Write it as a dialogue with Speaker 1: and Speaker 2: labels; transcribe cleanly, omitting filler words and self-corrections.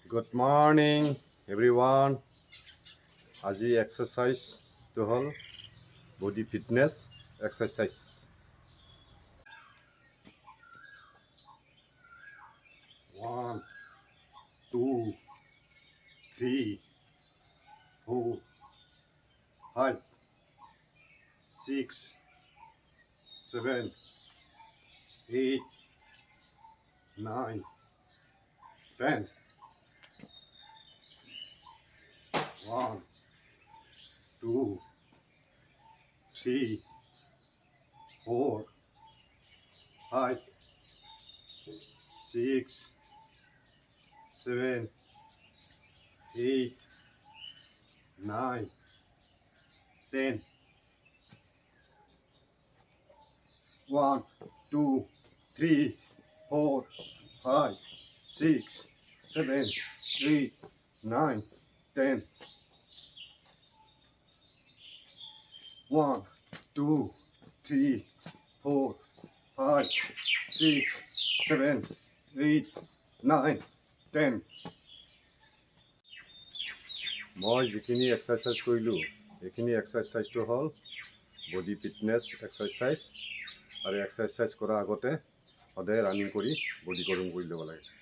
Speaker 1: Good morning, everyone. আজি exercise to hol body fitness exercise. 1, 2, 3, 4, 5, 6, 7, 8, 9, 10. 1, 2, 3, 4, 5, 6, 7, 8, 9, 10. 1, 2, 3, 4, 5, 6, 7, 8, 9, 10. 1, 2, 3, 4, 5, 6, 7, 8, 9, 10. মই যিখিনি এক্সাৰচাইজ কৰিলোঁ এইখিনি এক্সাৰচাইজটো হ'ল বডি ফিটনেছ এক্সাৰচাইজ। আৰু এক্সাৰচাইজ কৰাৰ আগতে সদায় ৰানিং কৰি বডি গৰম কৰি ল'ব লাগে।